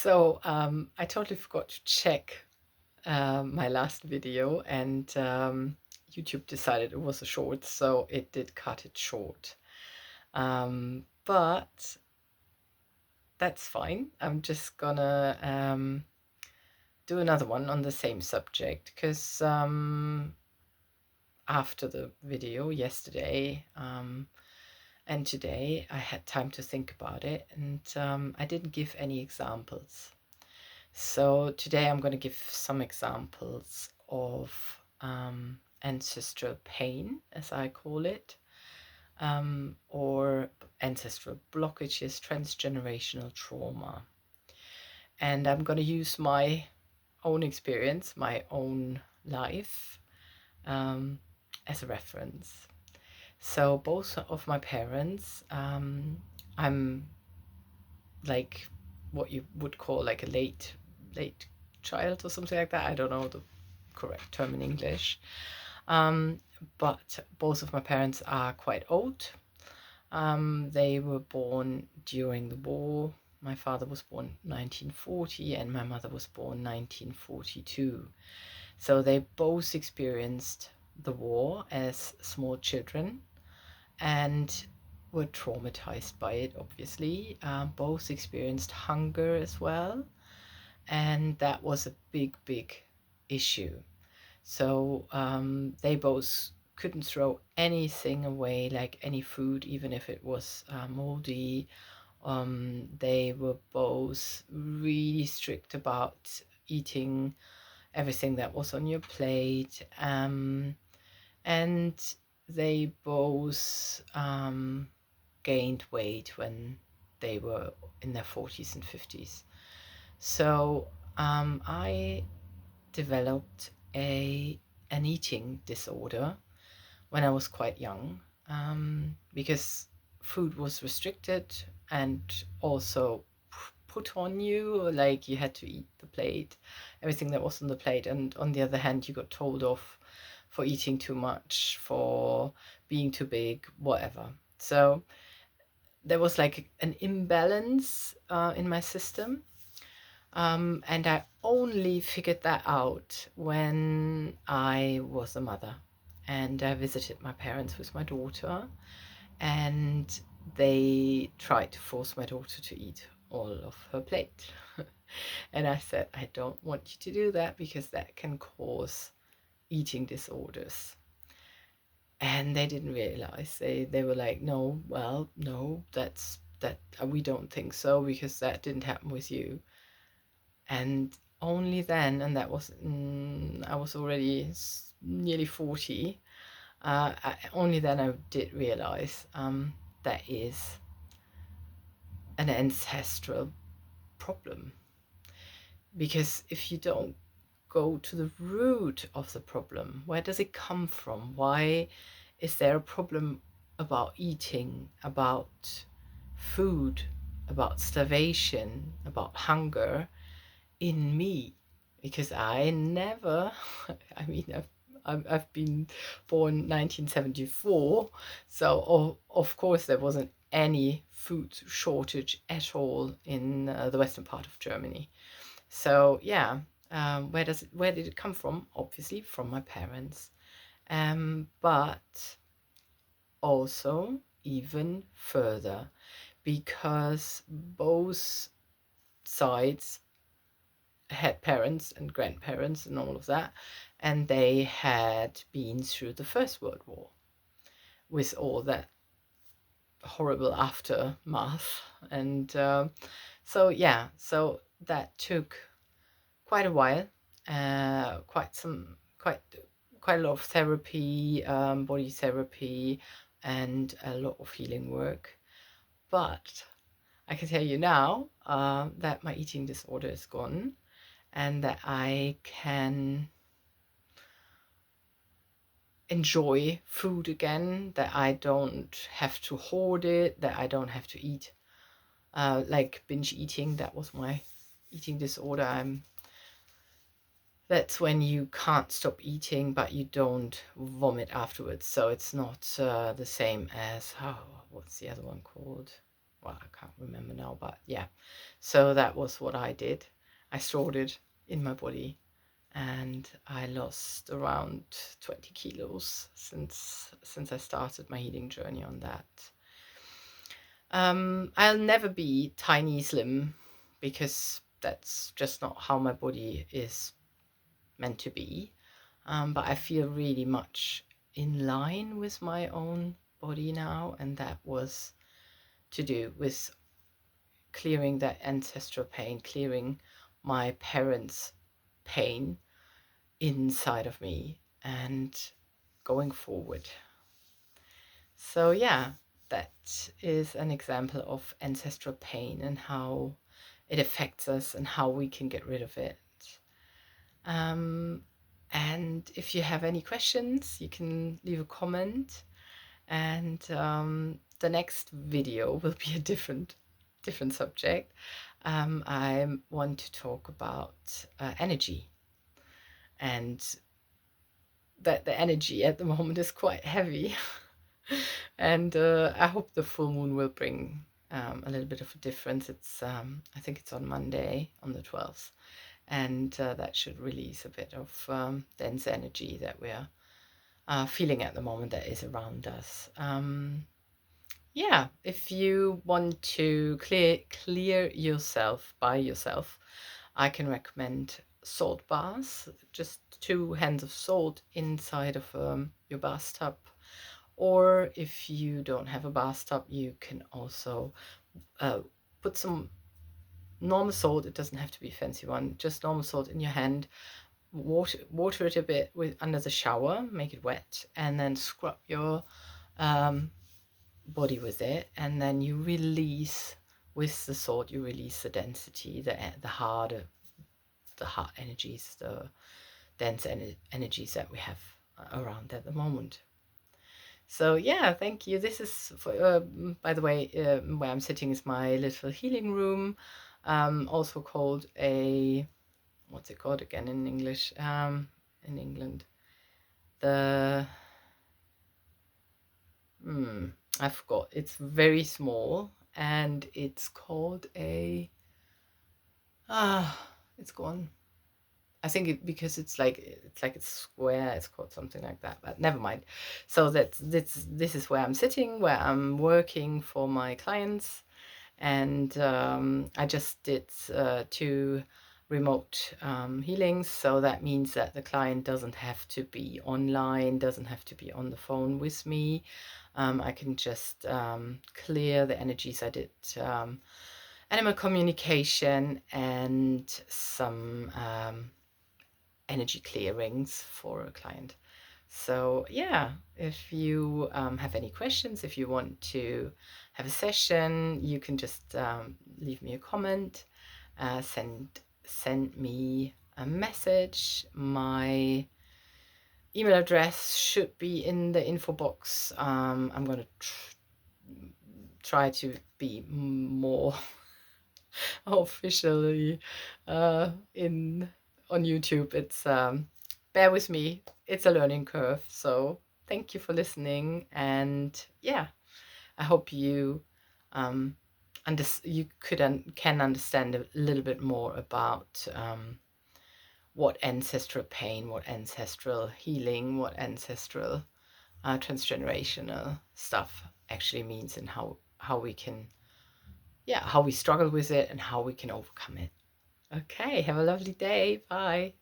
I totally forgot to check my last video, and YouTube decided it was a short, so it did cut it short. But that's fine. I'm just gonna do another one on the same subject because after the video yesterday and today, I had time to think about it, and I didn't give any examples. So today I'm going to give some examples of ancestral pain, as I call it, or ancestral blockages, transgenerational trauma. And I'm going to use my own experience, my own life, as a reference. So both of my parents, I'm like what you would call like a late child or something like that. I don't know the correct term in English. But both of my parents are quite old. They were born during the war. My father was born 1940 and my mother was born 1942. So they both experienced the war as small children and were traumatized by it, obviously. Both experienced hunger as well, and that was a big issue. So they both couldn't throw anything away, like any food, even if it was moldy. They were both really strict about eating everything that was on your plate. And they both gained weight when they were in their 40s and 50s. So I developed an eating disorder when I was quite young, because food was restricted and also put on you, like you had to eat the plate, everything that was on the plate, and on the other hand you got told off for eating too much, for being too big, whatever. So there was like an imbalance in my system. And I only figured that out when I was a mother and I visited my parents with my daughter, and they tried to force my daughter to eat all of her plate. And I said, I don't want you to do that because that can cause eating disorders. And they didn't realize. They were like, no, well, no, that we don't think so because that didn't happen with you. And only then, and that was I was already nearly 40, only then I did realize that is an ancestral problem. Because if you don't go to the root of the problem, where does it come from? Why is there a problem about eating, about food, about starvation, about hunger in me? Because I never, I mean, I've been born 1974, so of course there wasn't any food shortage at all in the western part of Germany. So yeah, where did it come from? Obviously from my parents, but also even further, because both sides had parents and grandparents and all of that, and they had been through the First World War with all that horrible aftermath. And so yeah, so that took quite a while, quite a lot of therapy, body therapy, and a lot of healing work. But I can tell you now that my eating disorder is gone, and that I can enjoy food again, that I don't have to hoard it, that I don't have to eat like binge eating. That was my eating disorder. That's when you can't stop eating but you don't vomit afterwards, so it's not the same as what's the other one called? well, I can't remember now, but yeah. So that was what I did. I stored it in my body, and I lost around 20 kilos since I started my healing journey on that. I'll never be tiny slim, because that's just not how my body is meant to be. But I feel really much in line with my own body now, and that was to do with clearing that ancestral pain, clearing my parents' pain inside of me, and going forward. So yeah, that is an example of ancestral pain and how it affects us and how we can get rid of it. And if you have any questions, you can leave a comment, and the next video will be a different subject. I want to talk about energy, and that the energy at the moment is quite heavy. And I hope the full moon will bring a little bit of a difference. It's I think it's on Monday, on the 12th, and that should release a bit of dense energy that we're feeling at the moment, that is around us. Yeah, if you want to clear yourself by yourself, I can recommend salt baths, just 2 hands of salt inside of your bathtub. Or if you don't have a bathtub, you can also put some normal salt. It doesn't have to be a fancy one, just normal salt in your hand. Water it a bit under the shower, make it wet, and then scrub your body with it, and then you release with the salt. You release the density, the hard energies, the dense energies that we have around at the moment. So yeah, thank you. This is for, by the way, where I'm sitting is my little healing room, also called a, what's it called again in English? In England, the I forgot. It's very small, and it's called a it's gone. I think because it's like it's square, it's called something like that, but never mind. So this is where I'm sitting, where I'm working for my clients, and I just did 2 remote healings. So that means that the client doesn't have to be online, doesn't have to be on the phone with me. I can just clear the energies. I did animal communication and some energy clearings for a client. So yeah, if you have any questions, if you want to have a session, you can just leave me a comment, send me a message. My email address should be in the info box. I'm going to try to be more officially on YouTube. It's bear with me, it's a learning curve. So thank you for listening, and yeah, I hope you can understand a little bit more about what ancestral pain, what ancestral healing, what ancestral transgenerational stuff actually means, and how we can, how we struggle with it and how we can overcome it. Okay, have a lovely day. Bye.